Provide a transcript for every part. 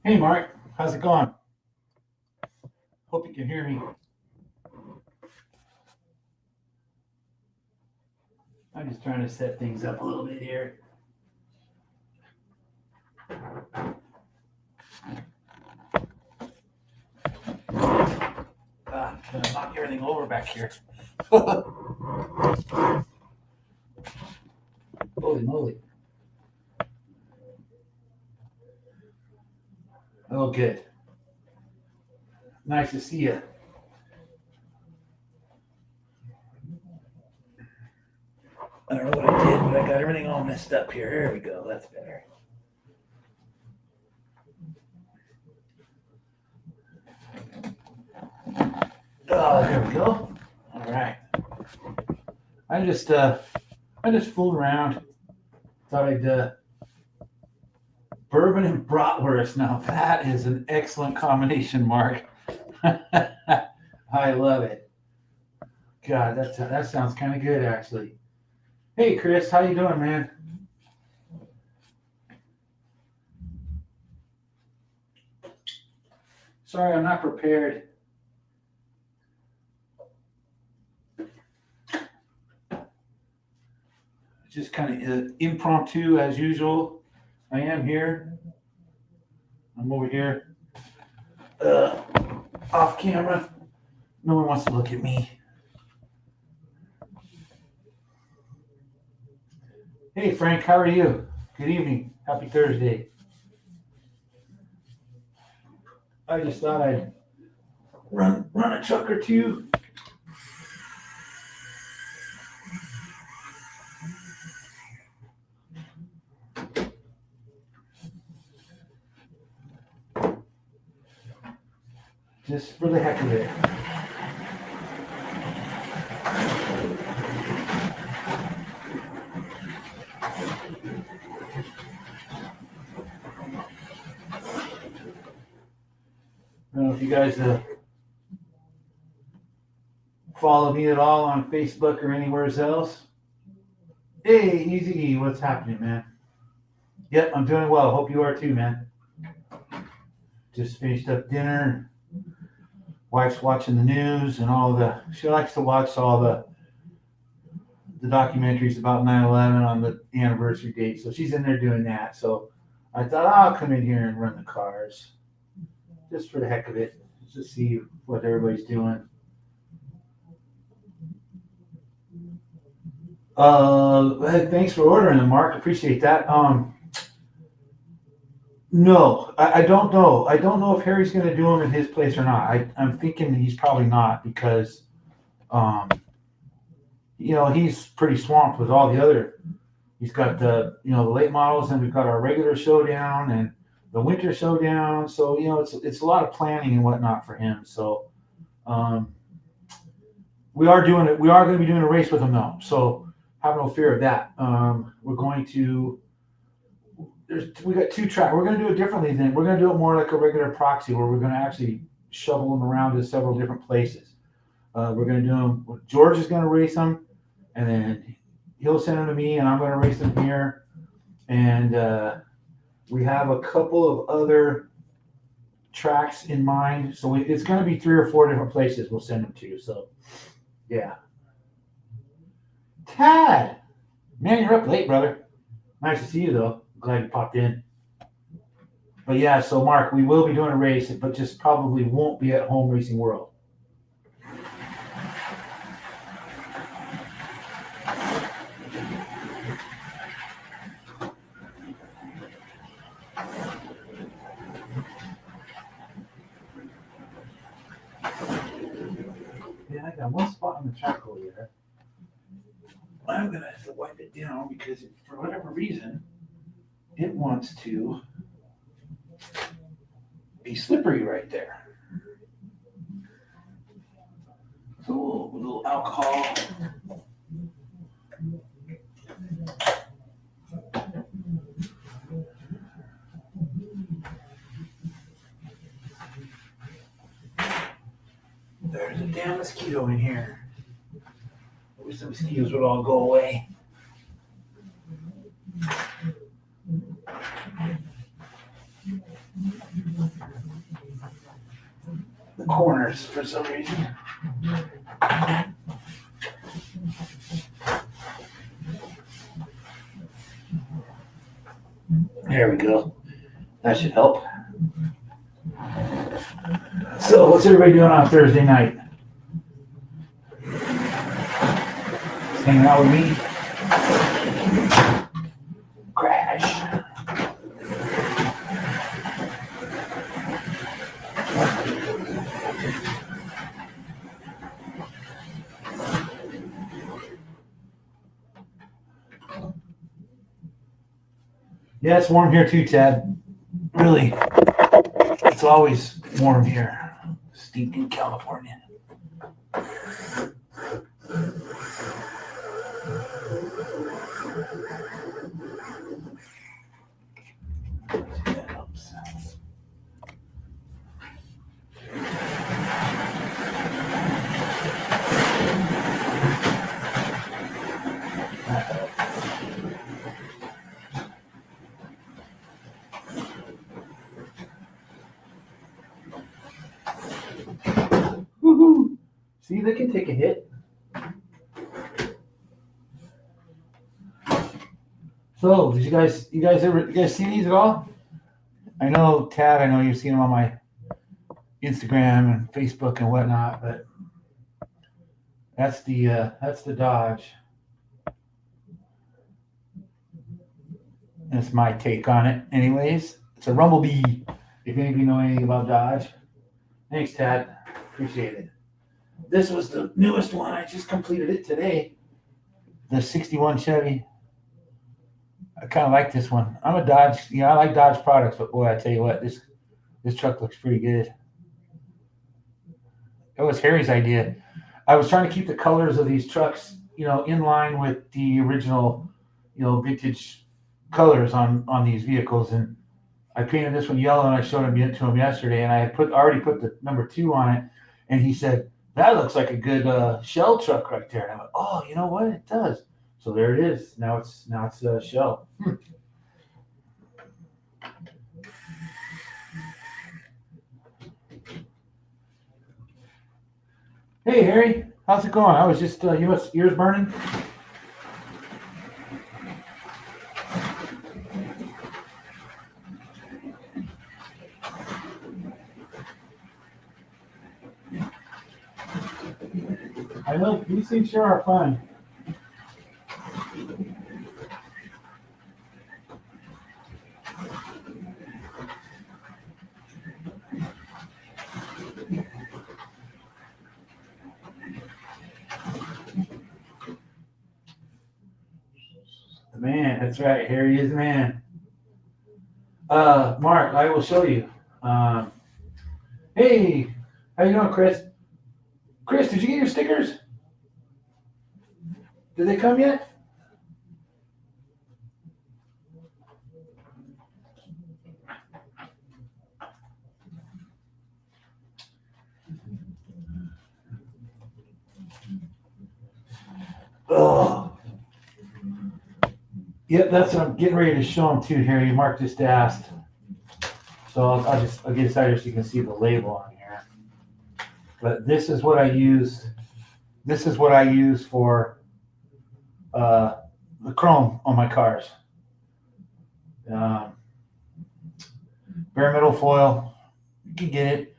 Hey, Mark. How's it going? Hope you can hear me. I'm just trying to set things up a little bit here. Gonna knock everything over back here. Holy moly. Oh, good. Nice to see you. I don't know what I did, but I got everything all messed up here. There we go. That's better. Oh, there we go. All right. I just fooled around. Thought I'd bourbon and bratwurst. Now that is an excellent combination, Mark. I love it. God, that sounds kind of good, actually. Hey, Chris, how you doing, man? Sorry, I'm not prepared. Just kind of impromptu as usual. I am here. I'm over here, off camera. No one wants to look at me. Hey, Frank, how are you? Good evening. Happy Thursday. I just thought I'd run a truck or two. Just for the heck of it. I don't know if you guys follow me at all on Facebook or anywhere else. Hey, Easy, what's happening, man? Yep, I'm doing well. Hope you are too, man. Just finished up dinner. Wife's watching the news and she likes to watch all the documentaries about 9/11 on the anniversary date. So she's in there doing that. So I thought I'll come in here and run the cars just for the heck of it, just to see what everybody's doing. Hey, thanks for ordering them, Mark. Appreciate that. No, I don't know. I don't know if Harry's going to do them in his place or not. I'm thinking he's probably not because, um, he's pretty swamped with all the other. He's got the late models, and we've got our regular showdown and the winter showdown. So it's a lot of planning and whatnot for him. So we are doing it. We are going to be doing a race with him though. So have no fear of that. We're going to. We got two tracks. We're going to do it differently then. We're going to do it more like a regular proxy where we're going to actually shovel them around to several different places. We're going to do them. George is going to race them, and then he'll send them to me, and I'm going to race them here. And we have a couple of other tracks in mind. So it's going to be 3 or 4 different places we'll send them to. So, yeah. Tad, man, you're up late, brother. Nice to see you, though. Glad you popped in. But yeah, so Mark, we will be doing a race, but just probably won't be at Home Racing World. Yeah, I got one spot on the track over there. I'm going to have to wipe it down because for whatever reason, it wants to be slippery right there. So a little alcohol. There's a damn mosquito in here. I wish the mosquitoes would all go away. the corners for some reason. There we go. That should help. So, what's everybody doing on Thursday night? Just hanging out with me? Crash. Yeah, it's warm here too, Ted. Really, it's always warm here. Stinking California. Woohoo! See, they can take a hit. So, did you guys see these at all? I know, Tad, I know you've seen them on my Instagram and Facebook and whatnot, but that's the Dodge. That's my take on it. Anyways, it's a Rumblebee. If any of you know anything about Dodge. Thanks, Tad. Appreciate it. This was the newest one. I just completed it today. The 61 Chevy. I kind of like this one. I'm a Dodge, I like Dodge products, but boy, I tell you what, this truck looks pretty good. It was Harry's idea. I was trying to keep the colors of these trucks, in line with the original, vintage colors on these vehicles. And I painted this one yellow, and I showed him to him yesterday, and I had already put the number 2 on it, and he said, "That looks like a good Shell truck right there." And I went, "Oh, you know what? It does." So there it is. Now it's Shell. Hey Harry, how's it going? I was just yours burning. I know these things sure are fun. Man, that's right. Harry is the man. Mark, I will show you. Hey, how you doing, Chris? Chris, did you get your stickers? Did they come yet? Oh. Yep, that's what I'm getting ready to show them too, Harry. Mark just asked. So I'll get started so you can see the label on here. But this is what I use. This is what I use for the chrome on my cars. Bare metal foil. You can get it.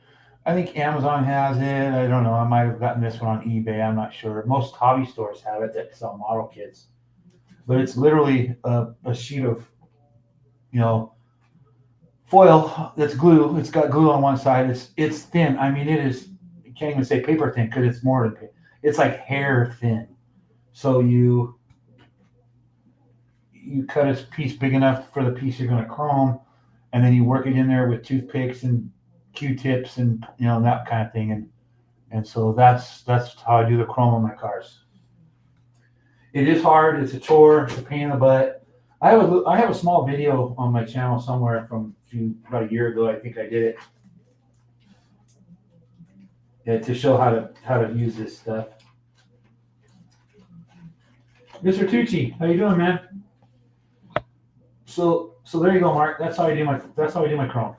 I think Amazon has it. I don't know. I might have gotten this one on eBay. I'm not sure. Most hobby stores have it that sell model kits. But it's literally a sheet of, foil that's glue. It's got glue on one side. It's thin. I mean, it is. You can't even say paper thin because it's more than paper. It's like hair thin. So you cut a piece big enough for the piece you're going to chrome, and then you work it in there with toothpicks and Q-tips and that kind of thing. And so that's how I do the chrome on my cars. It is hard. It's a chore. It's a pain in the butt. I have a small video on my channel somewhere from about a year ago. I think I did it to show how to use this stuff. Mr. Tucci, how you doing, man? So there you go, Mark. That's how I do my chrome.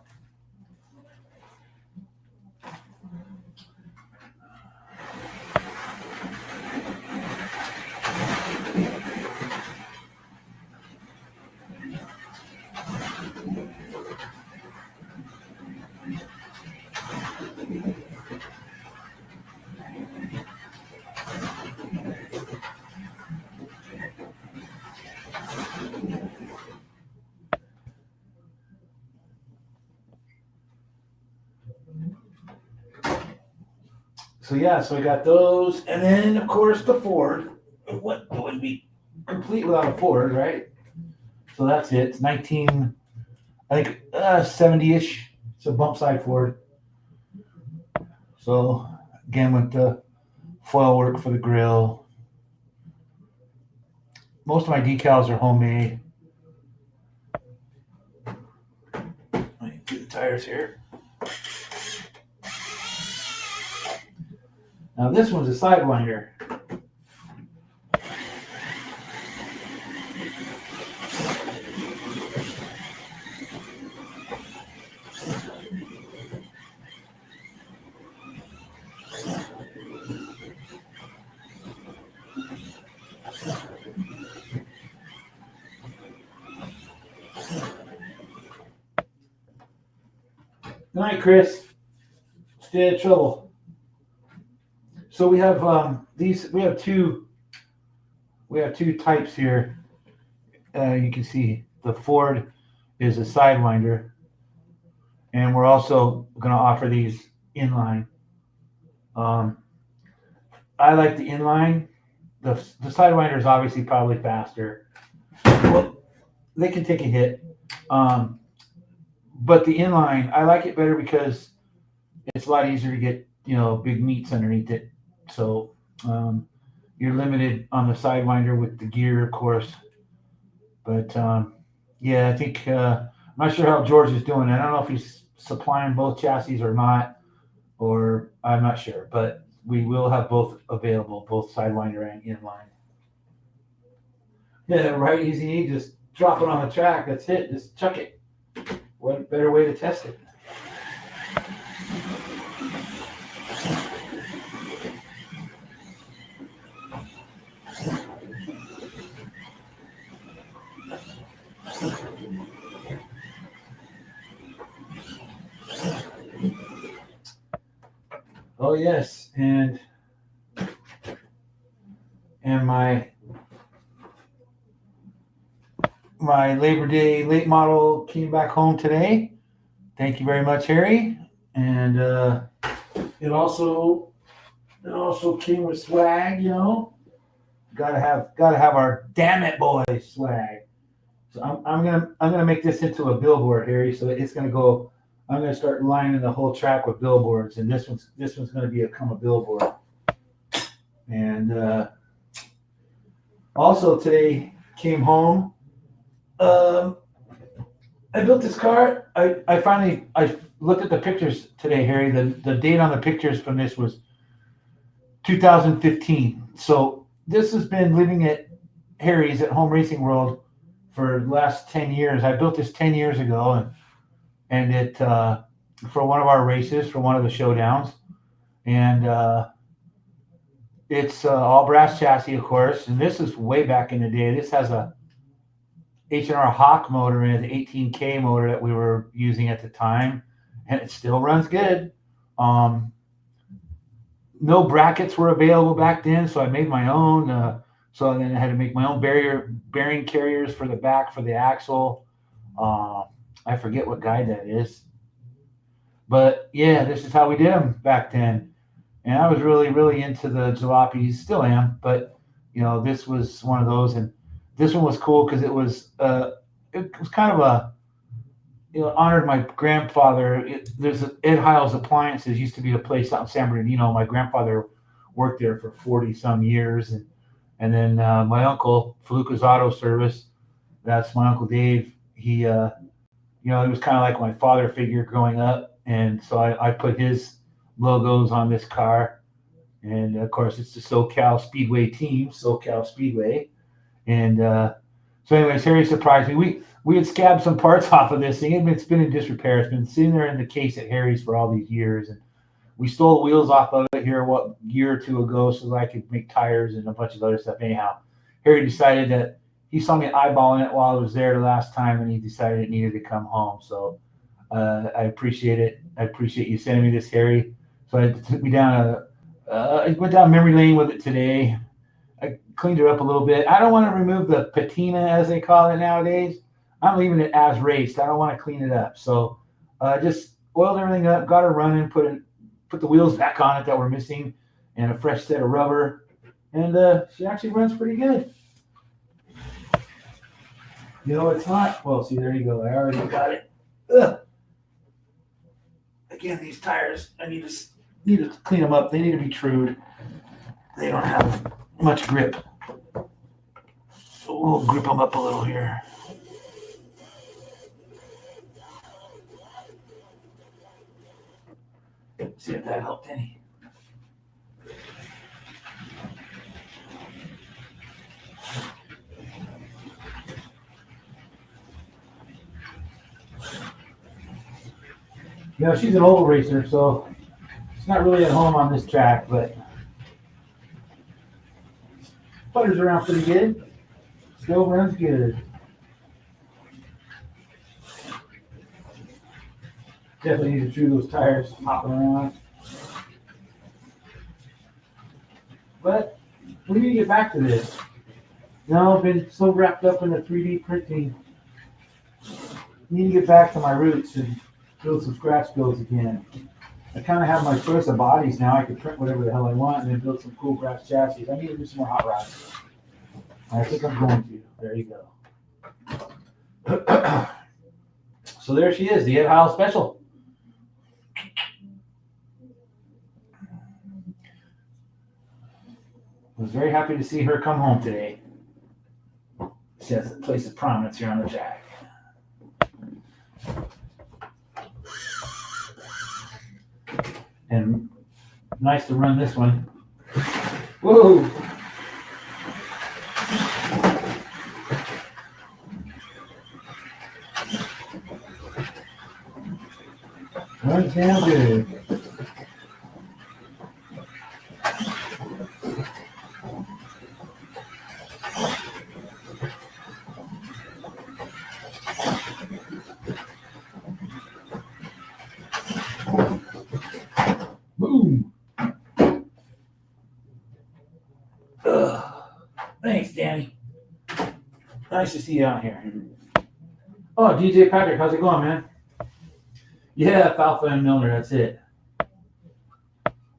So yeah, so I got those, and then of course the Ford. What it wouldn't be complete without a Ford, right? So that's it. It's 19, I think 70-ish. It's a bump side Ford. So again with the foil work for the grill. Most of my decals are homemade. Let me do the tires here. Now this one's a Sidewinder. Good night, Chris. Stay out of trouble. So we have these. We have two types here. You can see the Ford is a Sidewinder, and we're also going to offer these inline. I like the inline. The Sidewinder is obviously probably faster. Well, they can take a hit, but the inline I like it better because it's a lot easier to get big meats underneath it. So you're limited on the Sidewinder with the gear, of course. But yeah, I think I'm not sure how George is doing. I don't know if he's supplying both chassis or not, or I'm not sure. But we will have both available, both Sidewinder and inline. Yeah, right, easy. Just drop it on the track. That's it. Just chuck it. What better way to test it? Oh yes, and my Labor Day late model came back home today. Thank you very much, Harry. And it also came with swag. Gotta have our damn it boys swag. So I'm gonna make this into a billboard, Harry. So it's gonna go. I'm gonna start lining the whole track with billboards, and this one's gonna become a billboard. And also today came home. I built this car. I finally looked at the pictures today, Harry. The date on the pictures from this was 2015. So this has been living at Harry's at Home Racing World for the last 10 years. I built this 10 years ago, and it for one of our races, for one of the showdowns, and it's all brass chassis, of course. And this is way back in the day. This has a H&R Hawk motor in it, the 18K motor that we were using at the time, and it still runs good. No brackets were available back then, so I made my own. So then I had to make my own bearing carriers for the back for the axle. I forget what guide that is, but yeah, this is how we did them back then. And I was really, really into the jalopies, still am, but this was one of those, and this one was cool because it was kind of a honored my grandfather. There's Ed Hiles Appliances, used to be a place out in San Bernardino. My grandfather worked there for 40 some years, and then my uncle, Feluca's Auto Service, that's my Uncle Dave. He he was kind of like my father figure growing up, and so I put his logos on this car, and of course it's the SoCal Speedway team, SoCal Speedway. And so anyways, Harry surprised me. We had scabbed some parts off of this thing. It's been in disrepair. It's been sitting there in the case at Harry's for all these years, and we stole the wheels off of it here a year or two ago so that I could make tires and a bunch of other stuff. Anyhow, Harry decided that he saw me eyeballing it while I was there the last time, and he decided it needed to come home. So I appreciate it. I appreciate you sending me this, Harry. So I took me down I went down memory lane with it today. I cleaned it up a little bit. I don't want to remove the patina, as they call it nowadays. I'm leaving it as raced. I don't want to clean it up. So just oiled everything up, got her running, put the wheels back on it that were missing, and a fresh set of rubber. And she actually runs pretty good. You know, it's not. Well, see, there you go. I already got it. Ugh. Again, these tires, I need to clean them up. They need to be trued. They don't have much grip. So we'll grip them up a little here. See if that helped any. You know, she's an oval racer, so she's not really at home on this track, but putters around pretty good. Still runs good. Definitely need to chew those tires hopping around. But we need to get back to this. I've been so wrapped up in the 3D printing. I need to get back to my roots and build some scratch builds again. I kind of have my choice of bodies now. I can print whatever the hell I want and then build some cool grass chassis. I need to do some more hot rods. I think I'm going to. There you go. So there she is, the Ed Howe Special. I was very happy to see her come home today. She has a place of prominence here on the track. And nice to run this one. Whoa! Runs down good. Boom. Thanks, Danny. Nice to see you out here. Oh, DJ Patrick, how's it going, man? Yeah, Falfa and Milner, that's it.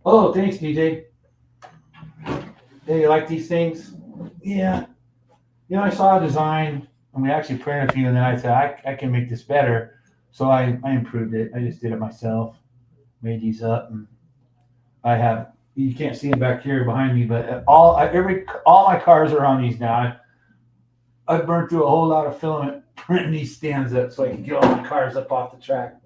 Oh, thanks, DJ. Hey, you like these things? Yeah. I saw a design, and we actually printed a few, and then I said, I can make this better. So I improved it. I just did it myself. Made these up, and I have, you can't see them back here behind me, but all my cars are on these now. I burned through a whole lot of filament printing these stands up so I can get all my cars up off the track.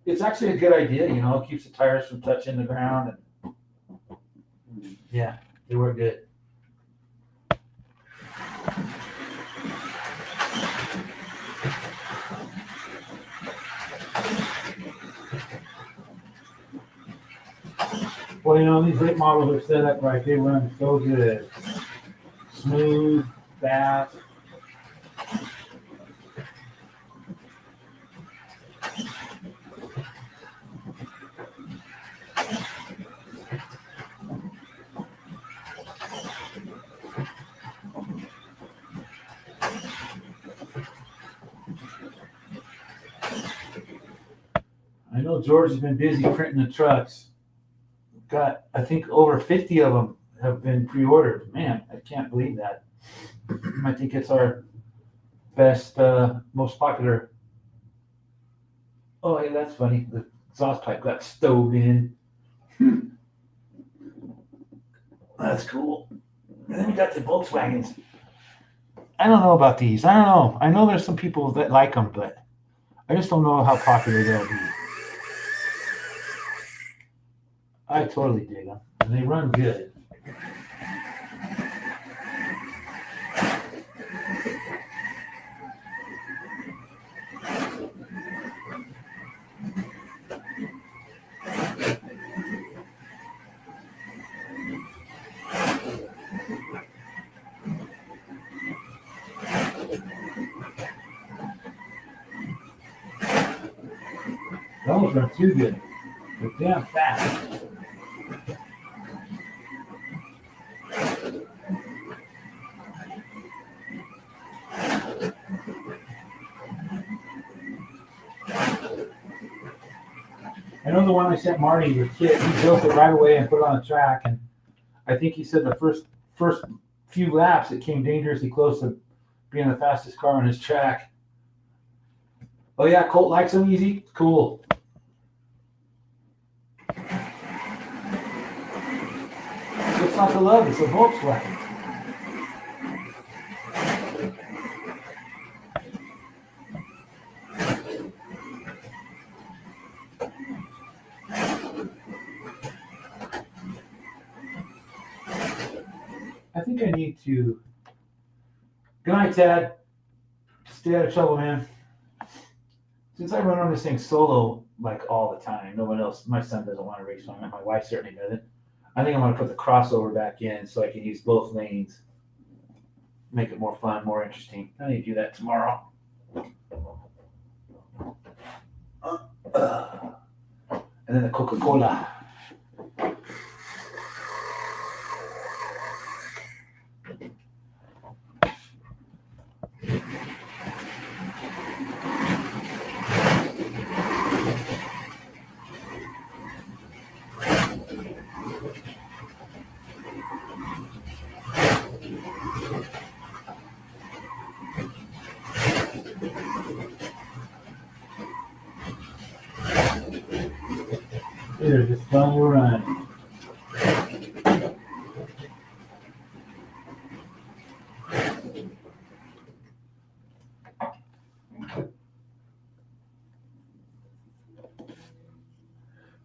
It's actually a good idea, it keeps the tires from touching the ground. And yeah, they work good. Well, these late models are set up right. They run so good. Smooth, fast. I know George has been busy printing the trucks. Got, I think, over 50 of them have been pre-ordered. Man, I can't believe that. I think it's our best, most popular. Oh, yeah, that's funny. The exhaust pipe got stove in. That's cool. And then we got the Volkswagens. I don't know about these. I don't know. I know there's some people that like them, but I just don't know how popular they'll be. I totally dig them. And they run good. Those run too good. They're damn fast. I know the one I sent Marty, the kid, he built it right away and put it on the track. And I think he said the first few laps, it came dangerously close to being the fastest car on his track. Oh yeah, Colt likes them easy. Cool. It's not to love, it's a Volkswagen. I think I need to. Good night, Tad. Stay out of trouble, man. Since I run on this thing solo like all the time, no one else, my son doesn't want to race on it. My wife certainly doesn't. I think I'm going to put the crossover back in so I can use both lanes. Make it more fun, more interesting. I need to do that tomorrow. And then the Coca-Cola. They're just fun to run.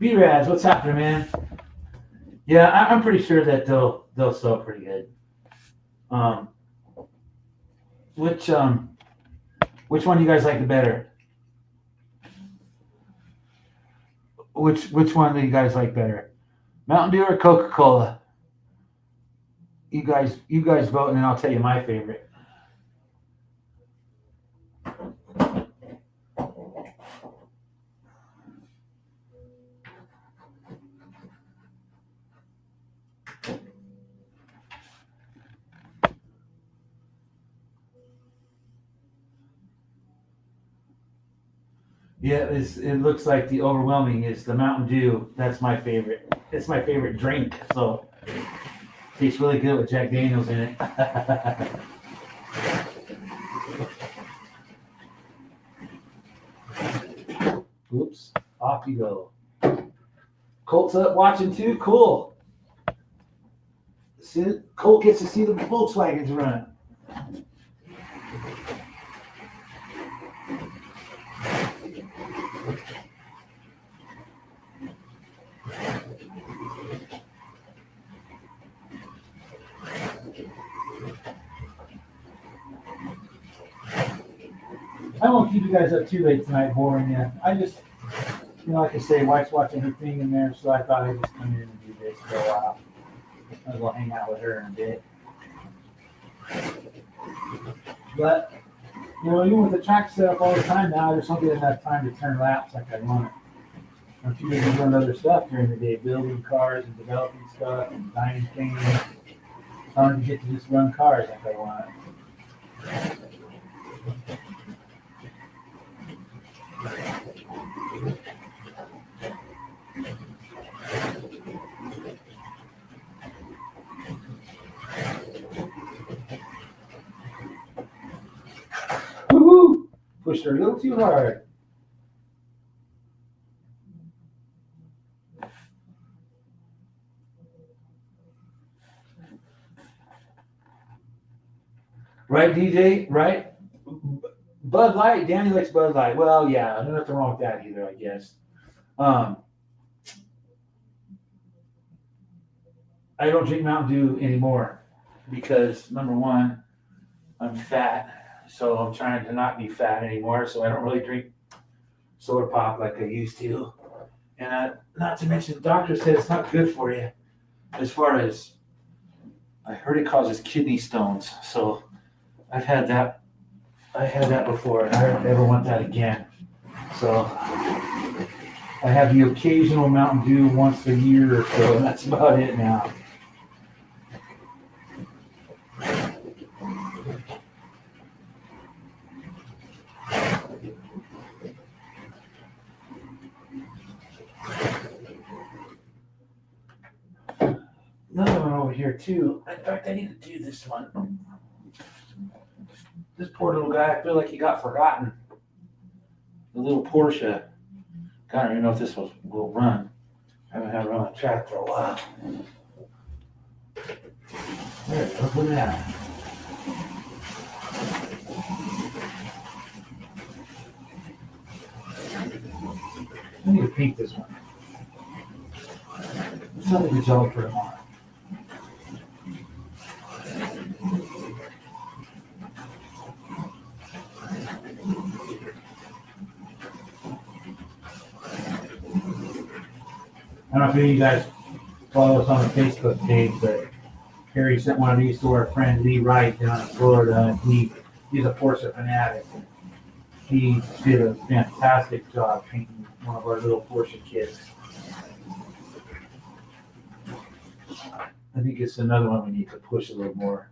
B-Rads, what's happening, man? Yeah, I'm pretty sure that they'll sell pretty good. Which one do you guys like the better? Which one do you guys like better? Mountain Dew or Coca-Cola? You guys vote, and then I'll tell you my favorite. Yeah, it looks like the overwhelming is the Mountain Dew. That's my favorite. It's my favorite drink. So it tastes really good with Jack Daniels in it. Oops, off you go. Colt's up watching too. Cool. Colt gets to see the Volkswagens run. I won't keep you guys up too late tonight, boring you. I just, like I say, wife's watching her thing in there, so I thought I'd just come in and do this for a while. I'll go hang out with her in a bit. But, even with the track set up all the time now, there's something enough time to turn laps like I want it. I'm too busy doing other stuff during the day, building cars and developing stuff and designing things. It's hard to get to just run cars like I want it. Woo-hoo! Pushed her a little too hard. Right, DJ? Right? Bud Light. Danny likes Bud Light. Well, yeah, there's nothing wrong with that either, I guess. I don't drink Mountain Dew anymore because, number one, I'm fat, so I'm trying to not be fat anymore, so I don't really drink soda pop like I used to. And not to mention, the doctor said it's not good for you. As far as, I heard it causes kidney stones, so I've had that. I had that before, and I don't ever want that again. So I have the occasional Mountain Dew once a year or so, and that's about it now. over here too. In fact, I need to do this one. This poor little guy, I feel like he got forgotten. The little Porsche. God, I don't even know if this will run. I haven't had it run on track for a while. There it goes. Look at that. I need to paint this one. Something to gel for tomorrow. I don't know if any of you guys follow us on the Facebook page, but Harry sent one of these to our friend Lee Wright down in Florida. He's a Porsche fanatic. He did a fantastic job painting one of our little Porsche kids. I think it's another one we need to push a little more.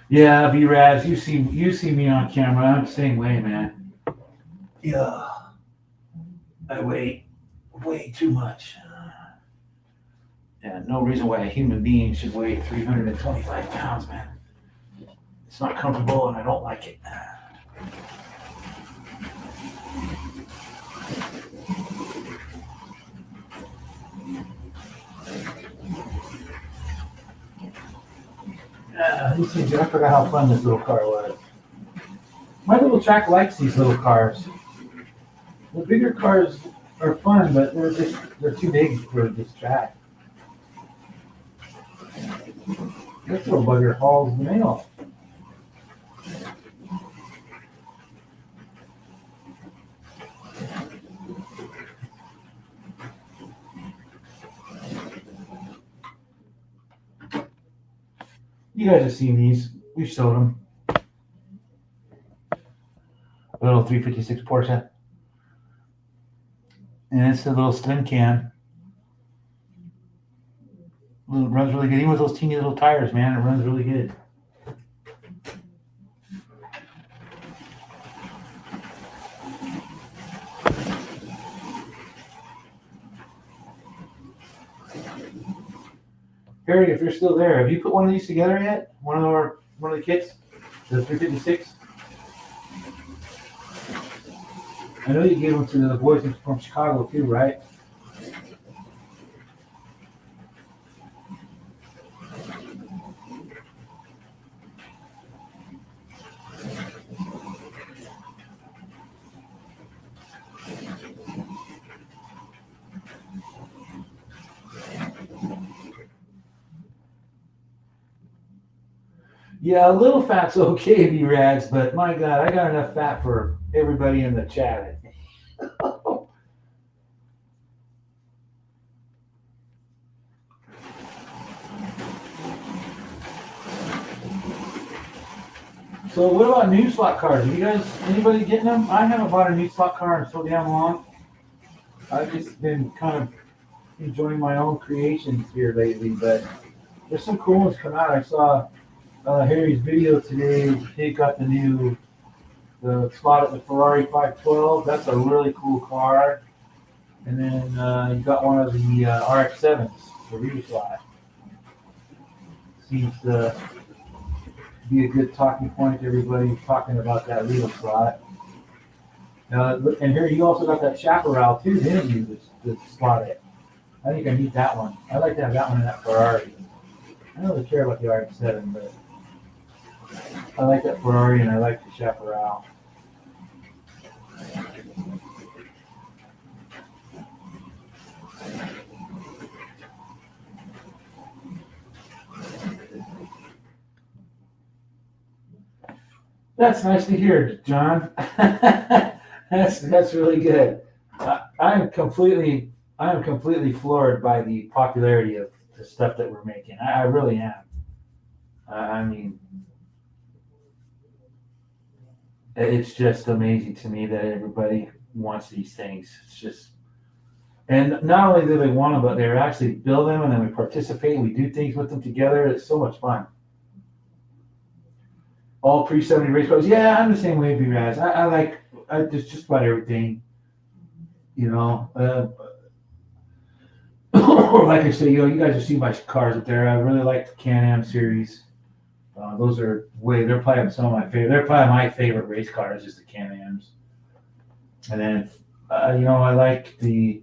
Yeah, B-Raz, you see me on camera. I'm the same way, man. Yeah, I weigh way too much. Yeah, no reason why a human being should weigh 325 pounds, man. It's not comfortable and I don't like it. These things, I forgot how fun this little car was. My little track likes these little cars. The bigger cars are fun, but they're too big for this track. This little bugger hauls the mail. You guys have seen these. We've showed them. A little 356 Porsche. And it's a little slim can. Runs really good. Even with those teeny little tires, man, it runs really good. Harry, if you're still there, have you put one of these together yet? One of the kits? The 356? I know you gave them to the boys from Chicago too, right? Yeah, a little fat's okay, B-Rags, but my God, I got enough fat for everybody in the chat. So what about new slot cars? Have you guys, anybody getting them? I haven't bought a new slot car in so damn long. I've just been kind of enjoying my own creations here lately, but there's some cool ones come out. I saw Harry's video today. He got the slot at the Ferrari 512. That's a really cool car. And then you got one of the RX-7s, the rear slot. Seems to be a good talking point to everybody talking about that rear slot. And here you also got that Chaparral too, didn't you? The slot it. I think I need that one. I'd like to have that one in that Ferrari. I don't really care about the RX-7, but I like that Ferrari and I like the Chaparral. That's nice to hear, John. That's really good. I am completely floored by the popularity of the stuff that we're making. I really am. I mean, it's just amazing to me that everybody wants these things. It's just, and not only do they want them, but they actually build them and then we participate. We do things with them together. It's so much fun. All pre-70 race cars. Yeah, I'm the same way, B-Raz. I like just about everything. You know, like I say, you guys have seen my cars up there. I really like the Can-Am series. Those are they're probably some of my favorite. They're probably my favorite race cars, is the Can-Ams. And then, I like the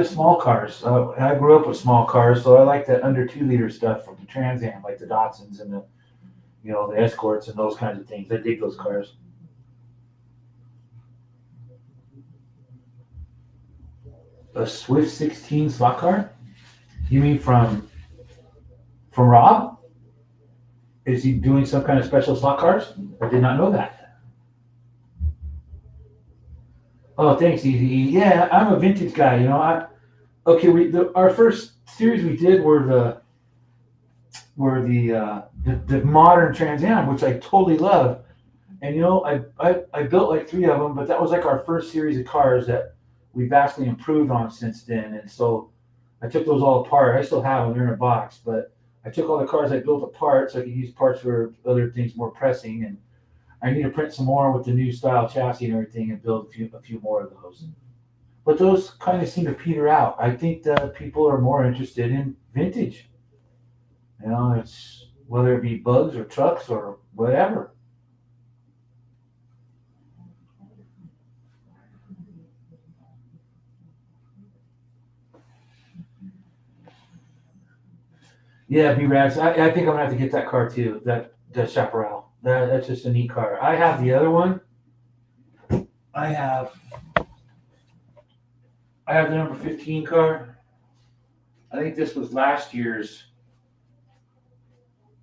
small cars. I grew up with small cars, so I like the under 2 liter stuff from the Trans Am, like the Datsuns and the Escorts and those kinds of things. I dig those cars. A Swift 16 slot car? You mean from Rob? Is he doing some kind of special slot cars? I did not know that. Oh, thanks, Easy. Yeah, I'm a vintage guy. Our first series we did were the modern Trans Am, which I totally love. And I built like 3 of them, but that was like our first series of cars that we vastly improved on since then. And so I took those all apart. I still have them; they're in a box. But I took all the cars I built apart so I could use parts for other things more pressing. And I need to print some more with the new style chassis and everything, and build a few more of those. But those kind of seem to peter out. I think that people are more interested in vintage. It's whether it be bugs or trucks or whatever. Yeah, B-Rads. I think I'm gonna have to get that car too. That Chaparral. That's just a neat car. I have the other one. I have I have the number 15 car. I think this was last year's.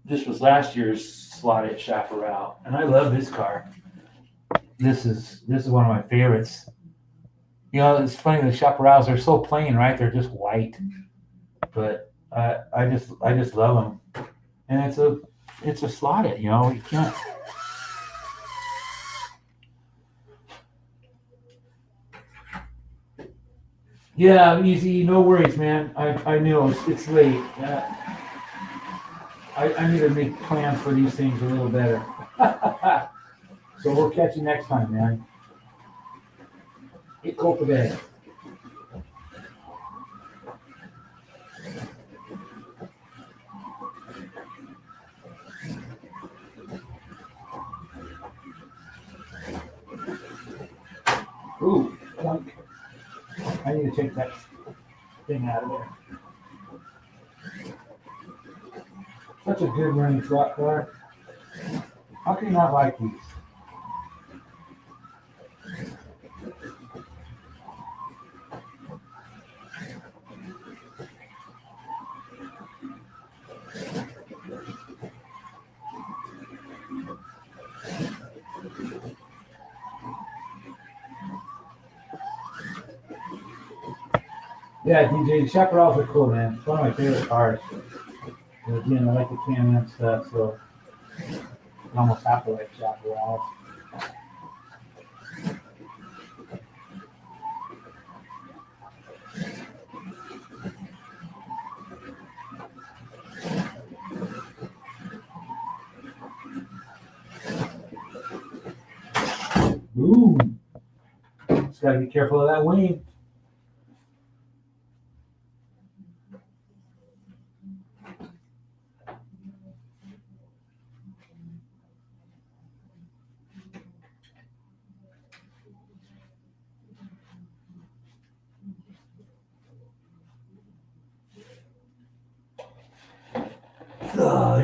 This was last year's slotted Chaparral, and I love this car. This is one of my favorites. It's funny, the Chaparrals are so plain, right? They're just white, but I just love them, and it's a slotted. You can't. Yeah, easy. No worries, man. I know it's late. I need to make plans for these things a little better. So we'll catch you next time, man. Get cold for bed. Ooh, I need to take that thing out of there. Such a good running slot car. How can you not like these? Yeah, DJ, the Chaparrals are cool, man. It's one of my favorite cars. And again, I like the Can-Am stuff, so I almost have to like Chaparrals. Boom. Just gotta be careful of that wing.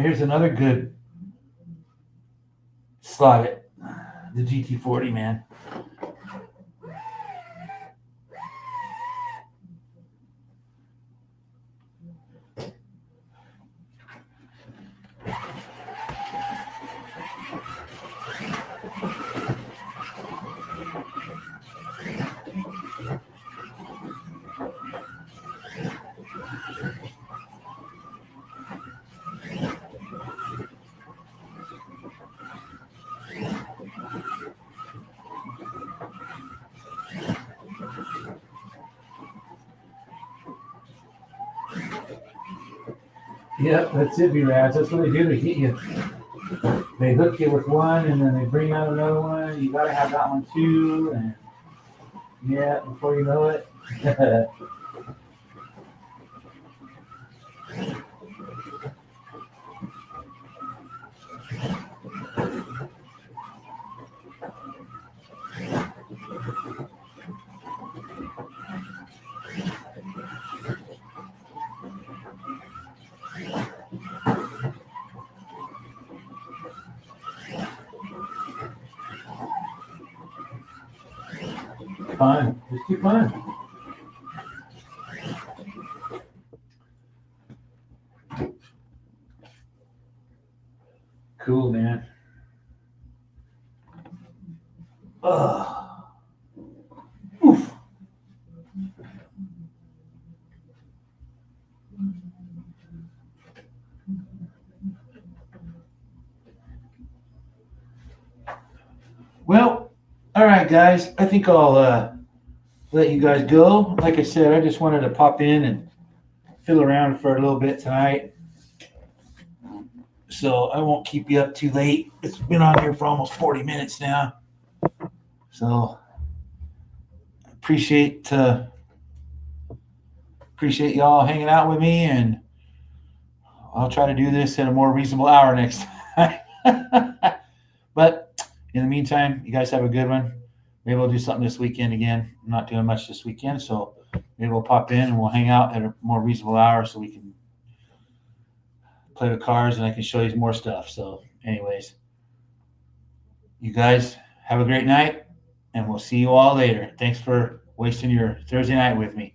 Here's another good slot. The GT40, man. Yep, that's it, B-Rads. That's what they do. They get you. They hook you with one, and then they bring out another one. You gotta have that one too, and Yeah, before you know it. Fun. Just keep fun. Cool, man. Ugh. Oof. Well, all right, guys. I think I'll let you guys go. Like I said, I just wanted to pop in and fiddle around for a little bit tonight. So I won't keep you up too late. It's been on here for almost 40 minutes now. So appreciate appreciate y'all hanging out with me, and I'll try to do this at a more reasonable hour next time. But in the meantime, you guys have a good one. Maybe we'll do something this weekend again. I'm not doing much this weekend, so maybe we'll pop in and we'll hang out at a more reasonable hour so we can play the cards and I can show you more stuff. So, anyways, you guys have a great night, and we'll see you all later. Thanks for wasting your Thursday night with me.